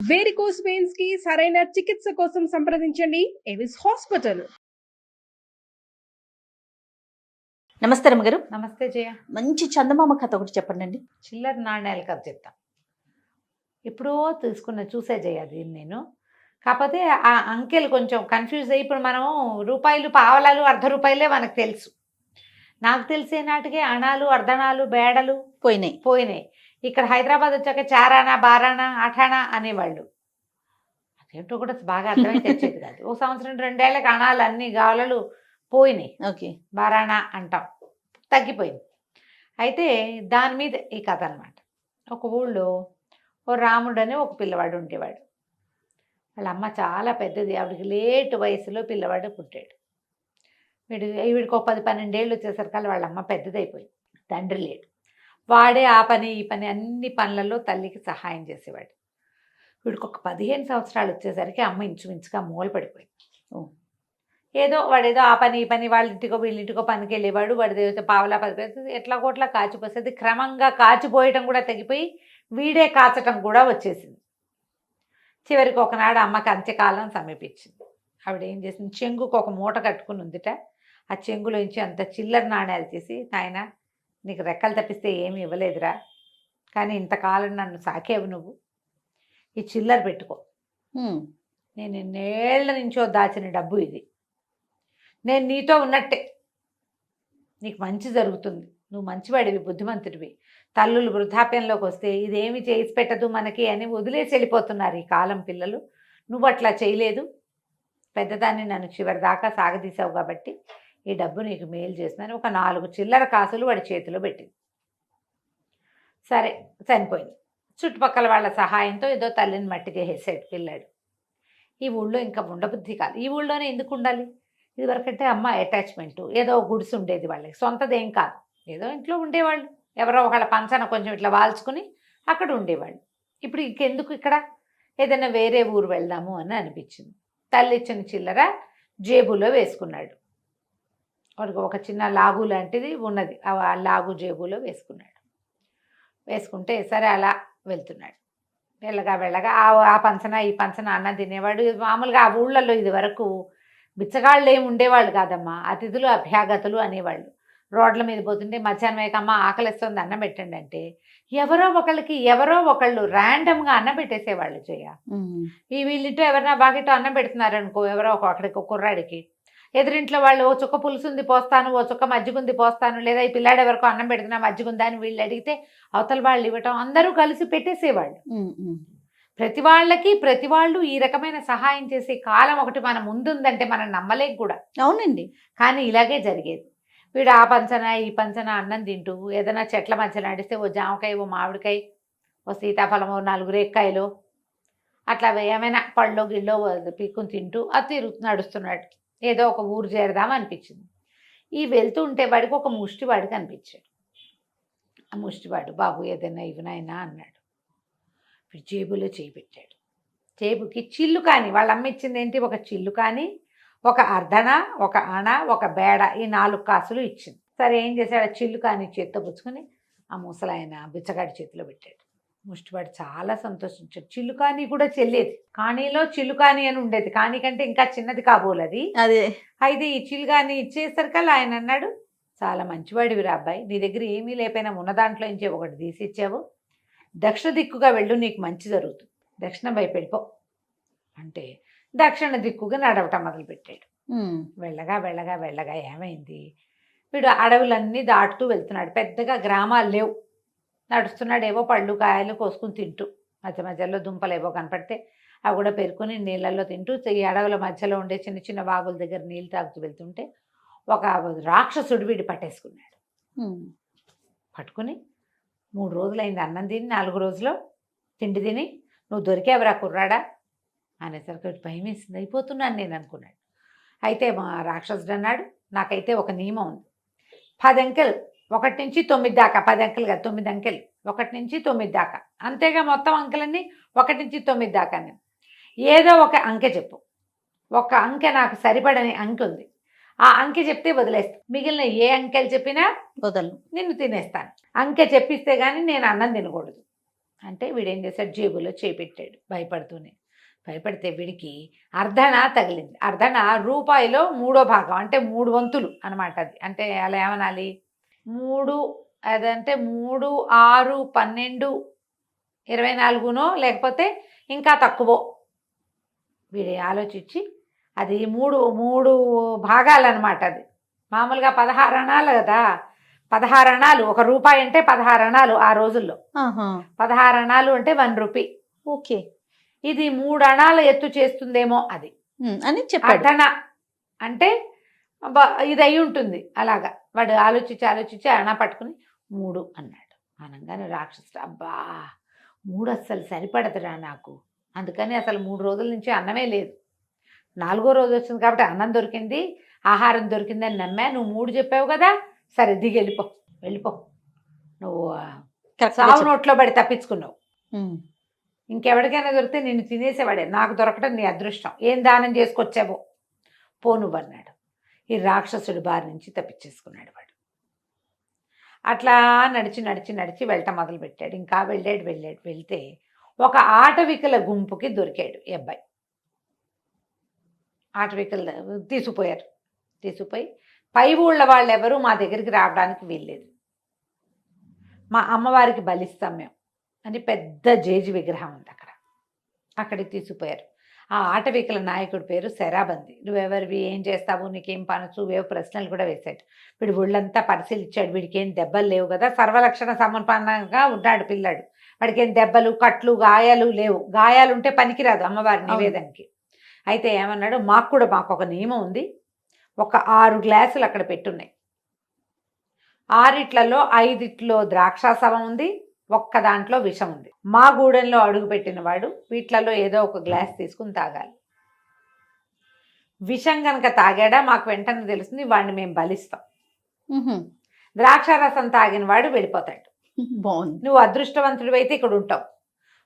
Varicose veins కి సరైన చికిత్స కోసం సంప్రదించండి ఎవిస్ హాస్పిటల్. నమస్తే రమ్మగారు. నమస్తే జయ. మంచి చందమామ కథ ఒకటి చెప్పండి. చిల్లర నాణ్యాల కథ చెప్తా. ఎప్పుడో చూసే జయ దీన్ని నేను. కాకపోతే ఆ అంకెలు కొంచెం కన్ఫ్యూజ్ అయ్యి, ఇప్పుడు మనం రూపాయలు, పావలాలు, అర్ధ రూపాయలే మనకు తెలుసు. నాకు తెలిసే నాటికే అణాలు, అర్ధనాలు, బేడలు పోయినాయి. ఇక్కడ హైదరాబాద్ వచ్చాక చారానా, బారానా, అఠానా అనేవాళ్ళు. అదేంటో కూడా బాగా అర్థమైతే తెచ్చేది కాదు. ఓ సంవత్సరం 2 ఏళ్ళకి అణాలు అన్ని గాలలు పోయినాయి. ఓకే, బారానా అంటాం, తగ్గిపోయింది. అయితే దాని మీద ఈ కథ అనమాట. ఒక ఊళ్ళో ఓ రాముడు అని ఒక పిల్లవాడు ఉండేవాడు. వాళ్ళ అమ్మ చాలా పెద్దది, ఆవిడికి లేటు వయసులో పిల్లవాడు పుట్టాడు. వీడికి ఒక 10-12 ఏళ్ళు వచ్చేసరికి వాళ్ళ అమ్మ పెద్దదైపోయింది, తండ్రి లేడు. వాడే ఆ పని ఈ పని అన్ని పనులలో తల్లికి సహాయం చేసేవాడు. వీడికి ఒక 15 సంవత్సరాలు వచ్చేసరికి అమ్మ ఇంచుమించుగా మూల పడిపోయింది. వాడేదో ఆ పని ఈ పని, వాళ్ళ ఇంటికో వీళ్ళింటికో పనికి వెళ్ళేవాడు. వాడిది పావలా 10 పైసలు ఎట్లా కోట్లా కాచిపోసేది. క్రమంగా కాచిపోయటం కూడా తగ్గిపోయి వీడే కాచటం కూడా వచ్చేసింది. చివరికి ఒకనాడు అమ్మకి అంత్యకాలం సమీపించింది. ఆవిడ ఏం చేసింది, చెంగుకు ఒక మూట కట్టుకుని ఉందిట. ఆ చెంగులోంచి అంత చిల్లర నాణ్యాలు తీసి, నాయన నీకు రెక్కలు తప్పిస్తే ఏమి ఇవ్వలేదురా, కానీ ఇంతకాలం నన్ను సాకేవు, నువ్వు ఈ చిల్లర పెట్టుకో. నేను ఎన్నేళ్ల నుంచో దాచిన డబ్బు ఇది. నేను నీతో ఉన్నట్టే, నీకు మంచి జరుగుతుంది, నువ్వు మంచివాడివి, బుద్ధిమంతుడివి. తల్లులు వృద్ధాప్యంలోకి వస్తే ఇదేమి చేసి పెట్టదు మనకి అని వదిలేసి వెళ్ళిపోతున్నారు ఈ కాలం పిల్లలు. నువ్వు అట్లా చేయలేదు, పెద్దదాన్ని నన్ను చివరి దాకా సాగదీసావు కాబట్టి ఈ డబ్బు నీకు మేలు చేస్తున్నాను. ఒక 4 చిల్లర కాసులు వాడి చేతిలో పెట్టింది. సరే, చనిపోయింది. చుట్టుపక్కల వాళ్ళ సహాయంతో ఏదో తల్లిని మట్టి చేసేసాడు పిల్లాడు. ఈ ఊళ్ళో ఇంకా ఉండబుద్ధి కాదు. ఈ ఊళ్ళోనే ఎందుకు ఉండాలి? ఇదివరకంటే అమ్మ అటాచ్మెంటు, ఏదో గుడిసి ఉండేది వాళ్ళకి, సొంతదేం కాదు, ఏదో ఇంట్లో ఉండేవాళ్ళు. ఎవరో ఒకళ్ళ పంచన కొంచెం ఇట్లా వాల్చుకుని అక్కడ ఉండేవాళ్ళు. ఇప్పుడు ఇంకెందుకు ఇక్కడ, ఏదైనా వేరే ఊరు వెళ్దాము అని అనిపించింది. తల్లి ఇచ్చిన చిల్లర జేబులో వేసుకున్నాడు. వాడికి ఒక చిన్న లాగు లాంటిది ఉన్నది, ఆ లాగు జేబులో వేసుకుంటే సరే అలా వెళ్తున్నాడు. వెళ్ళగా ఆ పంచన ఈ పంచన అన్నం తినేవాడు. మామూలుగా ఆ ఊళ్ళల్లో ఇది వరకు బిచ్చగాళ్ళు ఏమి ఉండేవాళ్ళు కాదమ్మా, అతిథులు అభ్యాగతులు అనేవాళ్ళు. రోడ్ల మీద పోతుంటే మధ్యాహ్నం వేయకమ్మా ఆకలిస్తుంది అన్నం పెట్టండి అంటే ఎవరో ఒకళ్ళు ర్యాండమ్గా అన్నం పెట్టేసేవాళ్ళు. చేయ ఈ వీళ్ళింటో ఎవరైనా బాగిటో అన్నం పెడుతున్నారనుకో, ఎవరో ఒకడికి కుర్రాడికి, ఎదురింట్లో వాళ్ళు ఓ చుక్క పులుసుంది పోస్తాను, ఓ చుక్క మజ్జిగుంది పోస్తాను, లేదా ఈ పిల్లాడు ఎవరికో అన్నం పెడుతున్నా మజ్జిగుందా అని వీళ్ళు అడిగితే అవతల వాళ్ళు ఇవ్వటం, అందరూ కలిసి పెట్టేసేవాళ్ళు. ప్రతి వాళ్ళు ఈ రకమైన సహాయం చేసే కాలం ఒకటి మన ముందుందంటే మనం నమ్మలేక కూడా. అవునండి, కానీ ఇలాగే జరిగేది. వీడు ఆ పంచన ఈ పంచన అన్నం తింటూ ఏదైనా చెట్ల మధ్య నడిస్తే ఓ జామకాయ, ఓ మామిడికాయ, ఓ సీతాఫలమో, 4 రేక్కాయలు అట్లా ఏమైనా పళ్ళు గిళ్ళో పీక్కుని తింటూ అది నడుస్తున్నాడు. ఏదో ఒక ఊరు చేరదాం అనిపించింది. ఈ వెళ్తూ ఉంటే వాడికి ఒక ముష్టివాడు కనిపించాడు. ఆ ముష్టివాడు, బాబు ఏదైనా ఇవ్వనైనా అన్నాడు. వీడు జేబులో చేయి పెట్టాడు. జేబుకి చిల్లు కానీ, వాళ్ళ అమ్మ ఇచ్చింది ఏంటి, ఒక చిల్లు కానీ, ఒక అర్ధన, ఒక అణ, ఒక బేడ, ఈ 4 కాసులు ఇచ్చింది. సరే ఏం చేశాడు, ఆ చిల్లు కానీ చేత్తో పుచ్చుకొని ఆ ముసలాయన బిచ్చగాడి చేతిలో పెట్టాడు. ముష్టివాడు చాలా సంతోషించాడు. చిల్లుకాని కూడా చెల్లేది, కానీలో చిల్లుకాని అని ఉండేది, కానీ కంటే ఇంకా చిన్నది కాబోలది అదే. అయితే ఈ చిల్లుకాని ఇచ్చేసరికల్లా ఆయన అన్నాడు, చాలా మంచివాడివి రా అబ్బాయి, నీ దగ్గర ఏమీ లేకపోయినా ఉన్న దాంట్లో నుంచి ఒకటి తీసిచ్చావు, దక్షిణ దిక్కుగా వెళ్ళు, నీకు మంచి జరుగుతుంది, దక్షిణం వైపు వెళ్ళిపో అంటే దక్షిణ దిక్కుగా నడవటం మొదలుపెట్టాడు. వెళ్ళగా ఏమైంది, వీడు అడవులన్నీ దాటుతూ వెళ్తున్నాడు. పెద్దగా గ్రామాలు లేవు. నడుస్తున్నాడు, ఏవో పళ్ళు కాయలు కోసుకుని తింటూ, మధ్యలో దుంపలు ఏవో కనపడితే అవి కూడా పెరుకుని నీళ్ళల్లో తింటూ, ఈ అడవుల మధ్యలో ఉండే చిన్న చిన్న వాగుల దగ్గర నీళ్ళు తాగుతూ వెళ్తుంటే ఒక రాక్షసుడు వీడి పట్టేసుకున్నాడు. పట్టుకుని 3 రోజులైంది అన్నం తిని, 4 రోజులో తిండి తిని, నువ్వు దొరికేవరా కుర్రాడా అనేసరికి భయం వేసింది. అయిపోతున్నాను నేను అనుకున్నాడు. అయితే మా రాక్షసుడు అన్నాడు, నాకైతే ఒక నియమం ఉంది, 10 అంకెలు, 1 నుంచి 9 దాకా, 10 అంకెలు కాదు 9 అంకెలు, 1 నుంచి 9 దాకా, అంతేగా మొత్తం అంకెలన్నీ 1 నుంచి 9 దాకా. ఏదో ఒక అంకె చెప్పు, ఒక అంకె నాకు సరిపడని అంకె ఉంది, ఆ అంకె చెప్తే వదిలేస్తా, మిగిలిన ఏ అంకెలు చెప్పినా వదలను, నిన్ను తినేస్తాను. అంకె చెప్పిస్తే కానీ నేను అన్నం తినకూడదు అంటే వీడేం చేశాడు, జేబులో చేపెట్టాడు భయపడుతూనే. భయపడితే వీడికి అర్ధణ తగిలింది. అర్ధణ రూపాయిలో 3వ భాగం, అంటే 3 వంతులు అనమాట అది. అంటే అలా ఏమనాలి, 3 అదంటే 3, 6, 12, 24నో లేకపోతే ఇంకా తక్కువో. వీడు ఆలోచించి అది 3 భాగాలన్నమాట. అది మామూలుగా 16 అణాలు కదా, 16 అణాలు. 1 రూపాయి అంటే 16 అణాలు ఆ రోజుల్లో. 16 అణాలు అంటే 1 రూపీ. ఓకే. ఇది 3 అణాల ఎత్తు చేస్తుందేమో అది అని చెప్పాడు. అర్ధణ అంటే ఇది అయి ఉంటుంది. అలాగా వాడు ఆలోచించి అణ పట్టుకుని 3 అన్నాడు. అనగానే రాక్షసుడు, అబ్బా 3 అస్సలు సరిపడదురా నాకు, అందుకని అసలు 3 రోజుల నుంచి అన్నమే లేదు. 4వ రోజు వచ్చింది కాబట్టి అన్నం దొరికింది, ఆహారం దొరికిందని నమ్మా. నువ్వు 3 చెప్పావు కదా, సరే దిగి వెళ్ళిపో. నువ్వు సావు నోట్లో పడి తప్పించుకున్నావు. ఇంకెవరికైనా దొరికితే నిన్ను తినేసేవాడే. నాకు దొరకడం నీ అదృష్టం. ఏం దానం చేసుకొచ్చావో పో నువ్వు అన్నాడు. ఈ రాక్షసుడి బారి నుంచి తప్పించేసుకున్నాడు వాడు. అట్లా నడిచి వెళ్ళటం మొదలుపెట్టాడు. ఇంకా వెళ్తే ఒక ఆటవికల గుంపుకి దొరికాడు ఈ అబ్బాయి. ఆటవికలు తీసుకుపోయి పై ఊళ్ళ వాళ్ళు ఎవరు మా దగ్గరికి రావడానికి వీల్లేదు, మా అమ్మవారికి బలిస్తాం మేము అని పెద్ద జేజి విగ్రహం ఉంది అక్కడికి తీసుకుపోయారు. ఆ ఆటవికల నాయకుడి పేరు శరాబంది. నువ్వెవరివి, ఏం చేస్తావు, నీకేం పనసు, వేవు ప్రశ్నలు కూడా వేశాడు. వీడు ఒళ్ళంతా పరిశీలించాడు. వీడికి ఏం దెబ్బలు లేవు కదా, సర్వలక్షణ సమర్పణంగా ఉన్నాడు పిల్లాడు. వాడికి ఏం దెబ్బలు, కట్లు, గాయాలు లేవు. గాయాలుంటే పనికిరాదు అమ్మవారి నివేదనకి. అయితే ఏమన్నాడు, మాకు ఒక నియమం ఉంది. ఒక 6 గ్లాసులు అక్కడ పెట్టున్నాయి. 6 5 ద్రాక్షాసవం ఉంది, ఒక్క దాంట్లో విషం ఉంది. మా గూడెంలో అడుగు పెట్టిన వాడు వీటిలలో ఏదో ఒక గ్లాస్ తీసుకుని తాగాలి. విషం కనుక తాగాడా మాకు వెంటనే తెలుస్తుంది, వాడిని మేము బలిస్తాం. ద్రాక్షారసం తాగిన వాడు వెళ్ళిపోతాడు. బాగుంది. నువ్వు అదృష్టవంతుడు అయితే ఇక్కడ ఉంటావు,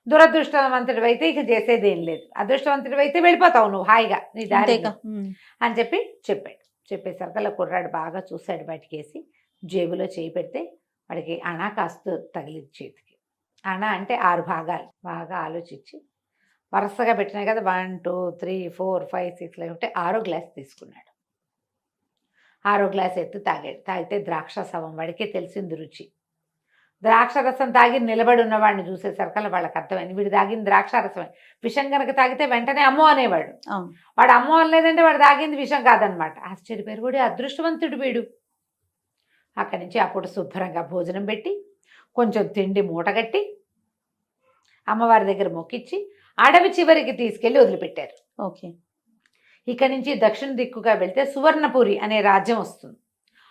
దురదృష్టవంతుడు అయితే ఇక చేసేదేం లేదు. అదృష్టవంతుడు అయితే వెళ్ళిపోతావు నువ్వు హాయిగా నీ దారి అని చెప్పేసరికల్లా కుర్రాడు బాగా చూశాడు. బయటికేసి జేబులో చేయి పెడితే వాడికి అణ కాస్త తగిలింది చేతికి. అణ అంటే 6 భాగాలు. బాగా ఆలోచించి వరుసగా పెట్టినాయి కదా, 1 2 3 4 5 6 లేకుంటే 6వ గ్లాస్ తీసుకున్నాడు. 6వ గ్లాస్ ఎత్తి తాగితే ద్రాక్షాసవం. వాడికే తెలిసింది రుచి. ద్రాక్షరసం తాగి నిలబడి ఉన్నవాడిని చూసేసరికల్లా వాళ్ళకి అర్థమైంది, వీడు తాగింది ద్రాక్షారసమే. విషం కనుక తాగితే వెంటనే అమ్మో అనేవాడు. వాడు అమ్మో అనలేదంటే వాడు తాగింది విషం కాదనమాట. ఆశ్చర్యపోయారు, వాడు అదృష్టవంతుడు వీడు. అక్కడి నుంచి అప్పుడు శుభ్రంగా భోజనం పెట్టి కొంచెం తిండి మూటగట్టి అమ్మవారి దగ్గర మొక్కిచ్చి అడవి చివరికి తీసుకెళ్ళి వదిలిపెట్టారు. ఓకే. ఇక్కడి నుంచి దక్షిణ దిక్కుగా వెళ్తే సువర్ణపురి అనే రాజ్యం వస్తుంది.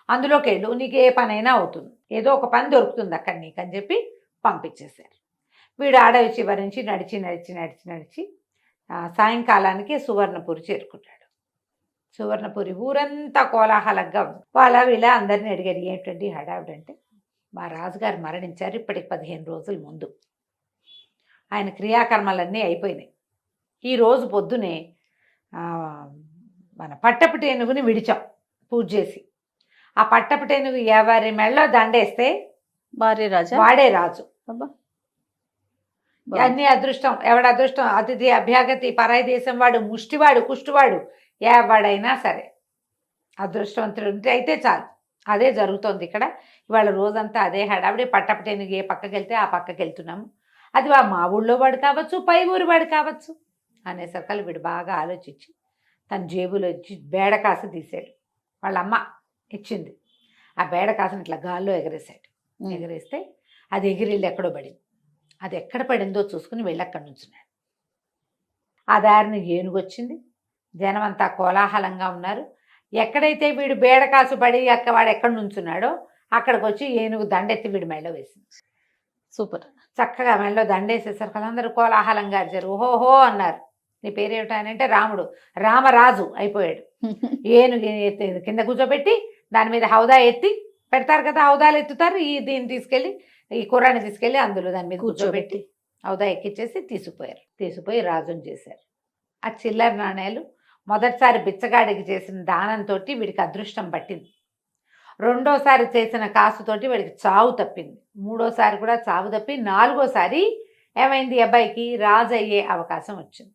అందులోకి వెళ్ళు, నీకు ఏ పనైనా అవుతుంది, ఏదో ఒక పని దొరుకుతుంది అక్కడ నీకు అని చెప్పి పంపించేశారు. వీడు అడవి చివరి నుంచి నడిచి సాయంకాలానికి సువర్ణపురి చేరుకున్నాడు. సువర్ణపురి ఊరంతా కోలాహలంగా ఉంది. వీళ్ళ అందరినీ అడిగాడు, ఏంటండి హడావిడంటే, మా రాజుగారు మరణించారు ఇప్పటికి 15 రోజుల ముందు. ఆయన క్రియాకర్మలన్నీ అయిపోయినాయి. ఈరోజు పొద్దునే మన పట్టపుటేనుగుని విడిచాం పూజ చేసి. ఆ పట్టపుటేనుగు ఎవరి మెళ్ళో దండేస్తే వాడే రాజు. అన్ని అదృష్టం, ఎవడ అదృష్టం, అతిథి అభ్యాగతి, పరాయి దేశం వాడు, ముష్టివాడు, కుష్టివాడు, ఎవడైనా సరే అదృష్టవంతుడు ఉంటే అయితే చాలు. అదే జరుగుతోంది ఇక్కడ. ఇవాళ రోజంతా అదే హడావిడి. పట్టపటేనుగు ఏ పక్కకి వెళ్తే ఆ పక్కకి వెళ్తున్నాము. అది మా ఊళ్ళో వాడు కావచ్చు, పై ఊరు వాడు కావచ్చు అనేసరికల్ వీడు బాగా ఆలోచించి తన జేబులో ఇచ్చి బేడకాసు తీసాడు. వాళ్ళ అమ్మ ఇచ్చింది. ఆ బేడకాసుని ఇట్లా గాల్లో ఎగరేసాడు. ఎగరేస్తే అది ఎగిరిల్లు ఎక్కడో పడింది. అది ఎక్కడ పడిందో చూసుకుని వెళ్ళి అక్కడి నుంచున్నాడు. ఆ దారిని ఏనుగు వచ్చింది. జనం అంతా కోలాహలంగా ఉన్నారు. ఎక్కడైతే వీడు బేడకాసు పడి వాడు ఎక్కడ నుంచున్నాడో అక్కడికి వచ్చి ఏనుగు దండెత్తి వీడు మెళ్ళ వేసింది. సూపర్. చక్కగా మెళ్ళో దండేసేసరికి అందరూ కోలాహలంగా అరిచారు, ఓహోహో అన్నారు. నీ పేరేమిటానంటే రాముడు, రామరాజు అయిపోయాడు. ఏనుగు కింద కూర్చోబెట్టి దాని మీద హౌదా ఎత్తి పెడతారు కదా, హౌదాలు ఎత్తుతారు. దీన్ని తీసుకెళ్ళి, ఈ కుర్రాన్ని తీసుకెళ్ళి అందులో దాని మీద కూర్చోబెట్టి హౌదా ఎక్కిచ్చేసి తీసుకుపోయి రాజుని చేశారు. ఆ చిల్లర నాణేలు మొదటిసారి బిచ్చగాడికి చేసిన దానంతో వీడికి అదృష్టం పట్టింది. రెండోసారి చేసిన కాసుతోటి వాడికి చావు తప్పింది. మూడోసారి కూడా చావు తప్పి 4వసారి ఏమైంది ఈ అబ్బాయికి రాజు అయ్యే అవకాశం వచ్చింది.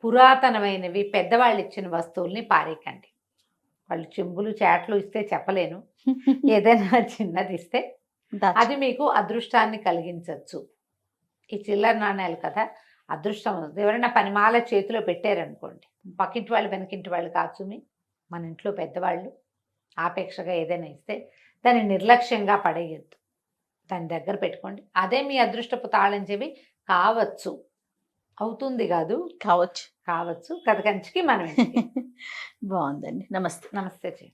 పురాతనమైనవి పెద్దవాళ్ళు ఇచ్చిన వస్తువుల్ని పారేయకండి. వాళ్ళు చెంబులు చాట్లు ఇస్తే చెప్పలేను, ఏదైనా చిన్నది ఇస్తే అది మీకు అదృష్టాన్ని కలిగించవచ్చు. ఈ చిల్లర నాణ్యాలు కదా అదృష్టం. ఎవరైనా పనిమాల చేతిలో పెట్టారనుకోండి, పక్కింటి వాళ్ళు వెనకింటి వాళ్ళు కాదు, మన ఇంట్లో పెద్దవాళ్ళు ఆపేక్షగా ఏదైనా ఇస్తే దాన్ని నిర్లక్ష్యంగా పడేయద్దు, దాని దగ్గర పెట్టుకోండి. అదే మీ అదృష్టపు తాళం చెవి కావచ్చు, అవుతుంది కాదు కావచ్చు. కావచ్చు. కథ కంచికి మనం ఇంటికి. బాగుందండి. నమస్తే. నమస్తే చెయ్యి.